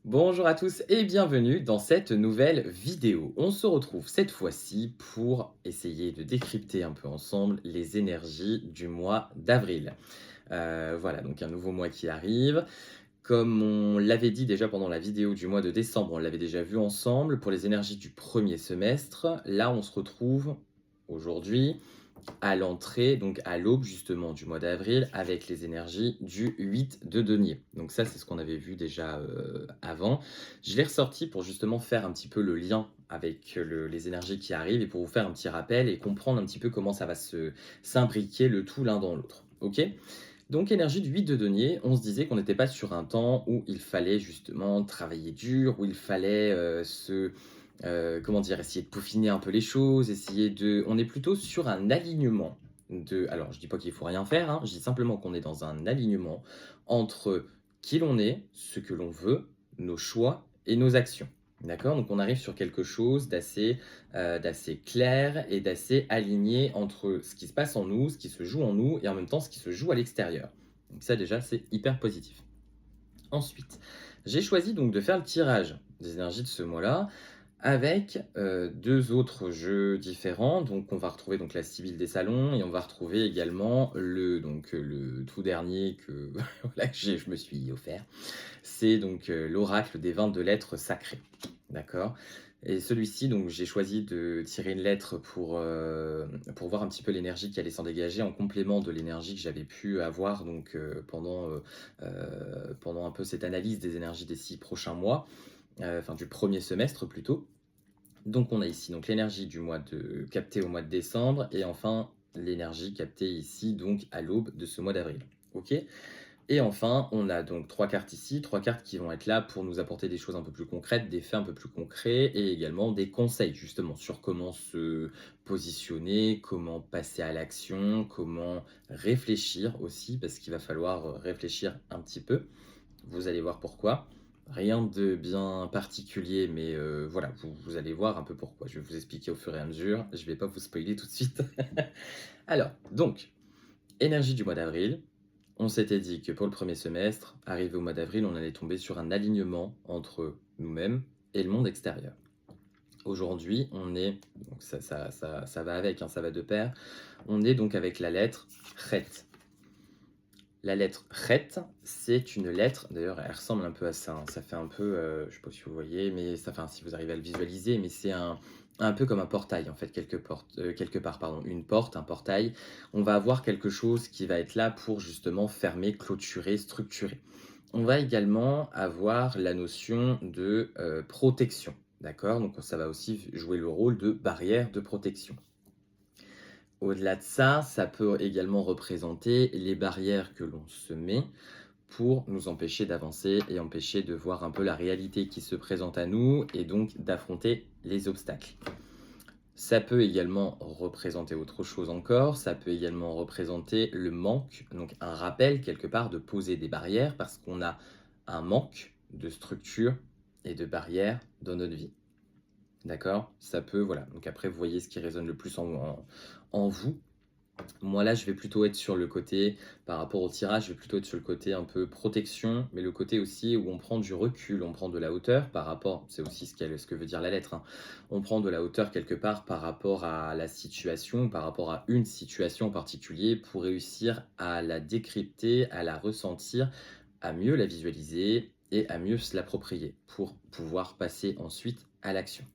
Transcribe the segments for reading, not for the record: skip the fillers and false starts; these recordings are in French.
Bonjour à tous et bienvenue dans cette nouvelle vidéo. On se retrouve cette fois-ci pour essayer de décrypter un peu ensemble les énergies du mois d'avril. Voilà, donc un nouveau mois qui arrive. Comme on l'avait dit déjà pendant la vidéo du mois de décembre, on l'avait déjà vu ensemble, pour les énergies du premier semestre, là on se retrouve aujourd'hui à l'entrée, donc à l'aube justement du mois d'avril, avec les énergies du 8 de denier. Donc ça, c'est ce qu'on avait vu déjà avant. Je l'ai ressorti pour justement faire un petit peu le lien avec les énergies qui arrivent et pour vous faire un petit rappel et comprendre un petit peu comment ça va s'imbriquer le tout l'un dans l'autre. Ok. Donc énergie du 8 de denier, on se disait qu'on n'était pas sur un temps où il fallait justement travailler dur, où il fallait comment dire? Essayer de peaufiner un peu les choses, essayer de on est plutôt sur un alignement de alors je dis pas qu'il faut rien faire, hein, je dis simplement qu'on est dans un alignement entre qui l'on est, ce que l'on veut, nos choix et nos actions. D'accord? Donc on arrive sur quelque chose d'assez clair et d'assez aligné entre ce qui se passe en nous, ce qui se joue en nous et en même temps ce qui se joue à l'extérieur. Donc ça déjà, c'est hyper positif. Ensuite, j'ai choisi donc de faire le tirage des énergies de ce mois-là avec, 2 autres jeux différents. Donc on va retrouver donc la Sibylle des salons et on va retrouver également le tout dernier que voilà que je me suis offert. C'est donc, l'oracle des 22 lettres sacrées. D'accord? Et celui-ci donc j'ai choisi de tirer une lettre pour voir un petit peu l'énergie qui allait s'en dégager en complément de l'énergie que j'avais pu avoir donc, pendant un peu cette analyse des énergies des 6 prochains mois, enfin du premier semestre plutôt. Donc on a ici donc l'énergie du mois de captée au mois de décembre et enfin l'énergie captée ici donc à l'aube de ce mois d'avril. OK? Et enfin, on a donc 3 cartes ici, 3 cartes qui vont être là pour nous apporter des choses un peu plus concrètes, des faits un peu plus concrets et également des conseils justement sur comment se positionner, comment passer à l'action, comment réfléchir aussi parce qu'il va falloir, réfléchir un petit peu. Vous allez voir pourquoi. Rien de bien particulier, mais voilà, vous allez voir un peu pourquoi. Je vais vous expliquer au fur et à mesure, je ne vais pas vous spoiler tout de suite. Alors, donc, énergie du mois d'avril. On s'était dit que pour le premier semestre, arrivé au mois d'avril, on allait tomber sur un alignement entre nous-mêmes et le monde extérieur. Aujourd'hui, on est, donc ça va avec, hein, ça va de pair, on est donc avec la lettre Chet. La lettre Chet, c'est une lettre, d'ailleurs elle ressemble un peu à ça, hein, ça fait un peu, je ne sais pas si vous voyez, mais ça, enfin si vous arrivez à le visualiser, mais c'est un peu comme un portail en fait, quelque part, pardon, une porte, un portail. On va avoir quelque chose qui va être là pour justement fermer, clôturer, structurer. On va également avoir la notion de protection, d'accord? Donc ça va aussi jouer le rôle de barrière de protection. Au-delà de ça, ça peut également représenter les barrières que l'on se met pour nous empêcher d'avancer et empêcher de voir un peu la réalité qui se présente à nous et donc d'affronter les obstacles. Ça peut également représenter autre chose encore, ça peut également représenter le manque, donc un rappel quelque part de poser des barrières parce qu'on a un manque de structure et de barrières dans notre vie. D'accord? Ça peut, voilà. Donc après, vous voyez ce qui résonne le plus en vous. Moi, là, je vais plutôt être sur le côté, par rapport au tirage, je vais plutôt être sur le côté un peu protection, mais le côté aussi où on prend du recul, on prend de la hauteur par rapport, c'est aussi ce que veut dire la lettre, hein. On prend de la hauteur quelque part par rapport à la situation, par rapport à une situation en particulier, pour réussir à la décrypter, à la ressentir, à mieux la visualiser et à mieux se l'approprier pour pouvoir passer ensuite à l'action.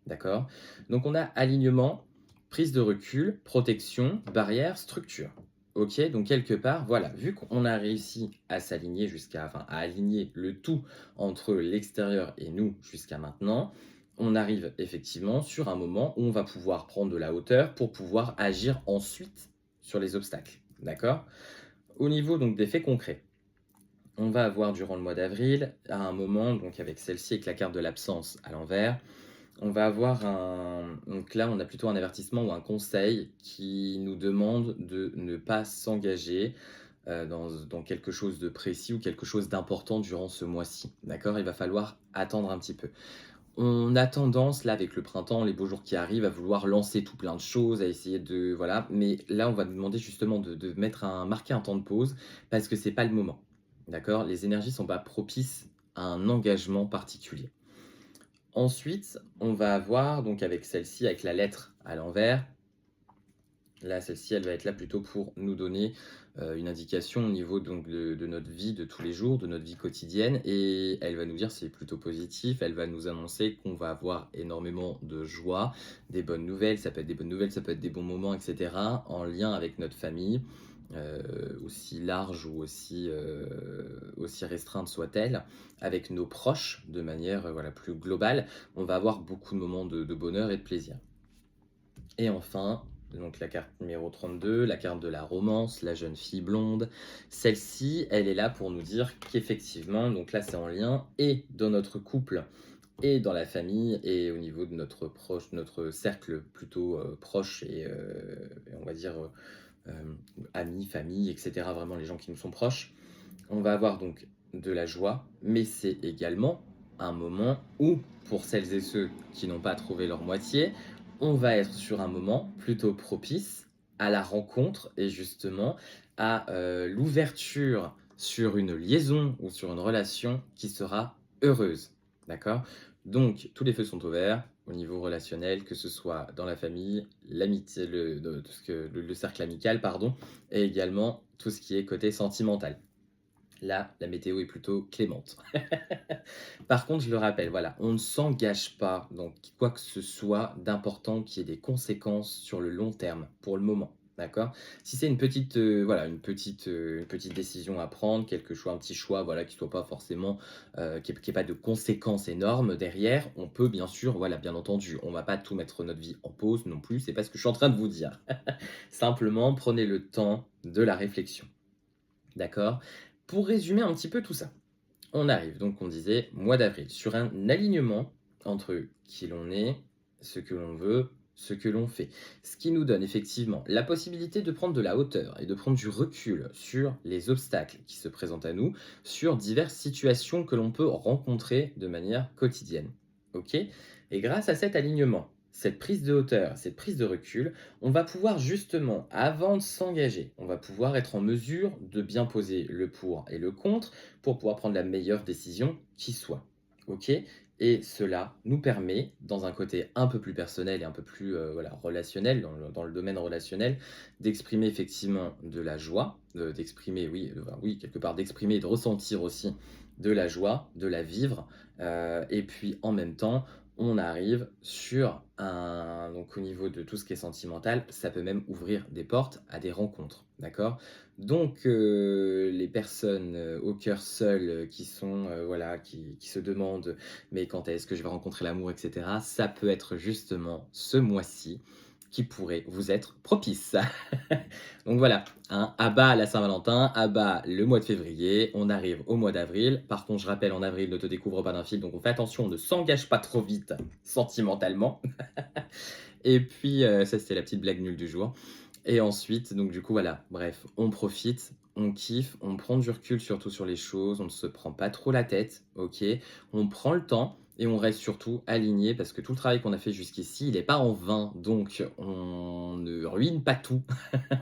D'accord? Donc on a alignement, prise de recul, protection, barrière, structure. OK? Donc quelque part, voilà, vu qu'on a réussi à s'aligner à aligner le tout entre l'extérieur et nous jusqu'à maintenant, on arrive effectivement sur un moment où on va pouvoir prendre de la hauteur pour pouvoir agir ensuite sur les obstacles. D'accord? Au niveau donc des faits concrets, on va avoir durant le mois d'avril, à un moment, donc avec celle-ci avec la carte de l'absence à l'envers, on va avoir donc là, on a plutôt un avertissement ou un conseil qui nous demande de ne pas s'engager, dans quelque chose de précis ou quelque chose d'important durant ce mois-ci. D'accord? Il va falloir attendre un petit peu. On a tendance, là, avec le printemps, les beaux jours qui arrivent, à vouloir lancer tout plein de choses, à essayer de voilà, mais là, on va nous demander justement de marquer un temps de pause parce que c'est pas le moment. D'accord? Les énergies sont pas propices un engagement particulier. Ensuite, on va avoir donc avec celle-ci, avec la lettre à l'envers, là, celle-ci, elle va être là plutôt pour nous donner, une indication au niveau donc de notre vie de tous les jours, de notre vie quotidienne et elle va nous dire c'est plutôt positif. Elle va nous annoncer qu'on va avoir énormément de joie, des bonnes nouvelles. Ça peut être des bonnes nouvelles, ça peut être des bons moments et cetera, en lien avec notre famille, aussi large ou aussi restreinte soit-elle, avec nos proches de manière, voilà, plus globale. On va avoir beaucoup de moments de bonheur et de plaisir. Et enfin, donc la carte numéro 32, la carte de la romance, la jeune fille blonde. Celle-ci, elle est là pour nous dire qu'effectivement, donc là c'est en lien et dans notre couple et dans la famille et au niveau de notre cercle plutôt proche et on va dire amis, famille, etc. Vraiment les gens qui nous sont proches. On va avoir donc de la joie, mais c'est également un moment où, pour celles et ceux qui n'ont pas trouvé leur moitié, on va être sur un moment plutôt propice à la rencontre et justement à l'ouverture sur une liaison ou sur une relation qui sera heureuse. D'accord? Donc, tous les feux sont ouverts au niveau relationnel, que ce soit dans la famille, l'amitié, le cercle amical, pardon, et également tout ce qui est côté sentimental. Là, la météo est plutôt clémente. Par contre, je le rappelle, voilà, on ne s'engage pas dans quoi que ce soit d'important qui ait des conséquences sur le long terme, pour le moment, d'accord? Si c'est une petite, voilà, une petite décision à prendre, quelque choix, un petit choix, voilà, qui soit pas forcément, qui ait pas de conséquences énormes derrière, on peut bien sûr, voilà, bien entendu, on va pas tout mettre notre vie en pause non plus, c'est pas ce que je suis en train de vous dire. Simplement, prenez le temps de la réflexion. D'accord? Pour résumer un petit peu tout ça, on arrive donc, on disait, mois d'avril, sur un alignement entre qui l'on est, ce que l'on veut, ce que l'on fait. Ce qui nous donne effectivement la possibilité de prendre de la hauteur et de prendre du recul sur les obstacles qui se présentent à nous, sur diverses situations que l'on peut rencontrer de manière quotidienne. Ok? Et grâce à cet alignement, cette prise de hauteur, cette prise de recul, on va pouvoir justement, avant de s'engager, on va pouvoir être en mesure de bien poser le pour et le contre pour pouvoir prendre la meilleure décision qui soit. Ok? Et cela nous permet, dans un côté un peu plus personnel et un peu plus voilà, relationnel, dans le domaine relationnel, d'exprimer effectivement de la joie, d'exprimer, oui, oui, quelque part d'exprimer et de ressentir aussi de la joie, de la vivre. Et puis en même temps, on arrive sur un, donc au niveau de tout ce qui est sentimental, ça peut même ouvrir des portes à des rencontres, d'accord? Donc les personnes, au cœur seul, qui sont, voilà, qui se demandent: «Mais quand est-ce que je vais rencontrer l'amour?» et cetera, ça peut être justement ce mois-ci qui pourrait vous être propice. Donc voilà, hein, à bas la Saint-Valentin, à bas le mois de février, on arrive au mois d'avril. Par contre, je rappelle, en avril, ne te découvre pas d'un fil, donc on fait attention, on ne s'engage pas trop vite sentimentalement. Et puis, ça c'était la petite blague nulle du jour. Et ensuite, donc du coup, voilà, bref, on profite, on kiffe, on prend du recul surtout sur les choses, on ne se prend pas trop la tête, ok? On prend le temps et on reste surtout aligné parce que tout le travail qu'on a fait jusqu'ici, il n'est pas en vain. Donc, on ne ruine pas tout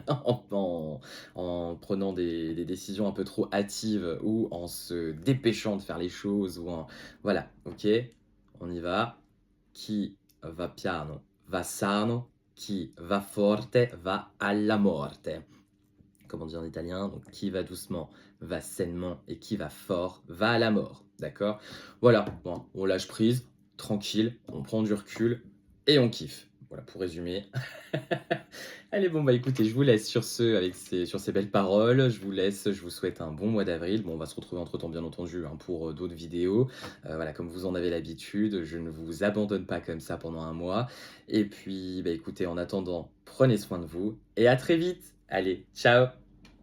en prenant des décisions un peu trop hâtives ou en se dépêchant de faire les choses ou en... Voilà, ok? On y va. Chi va piano va sano, chi va forte va alla morte. Comme on dit en italien, donc qui va doucement va sainement et qui va fort va à la mort. D'accord? Voilà, bon, on lâche prise, tranquille, on prend du recul et on kiffe. Voilà, pour résumer. Allez, bon, bah écoutez, je vous laisse sur ces belles paroles. Je vous laisse, je vous souhaite un bon mois d'avril. Bon, on va se retrouver entre-temps, bien entendu, hein, pour d'autres vidéos. Voilà, comme vous en avez l'habitude, je ne vous abandonne pas comme ça pendant un mois. Et puis, bah écoutez, en attendant, prenez soin de vous et à très vite. Allez, ciao!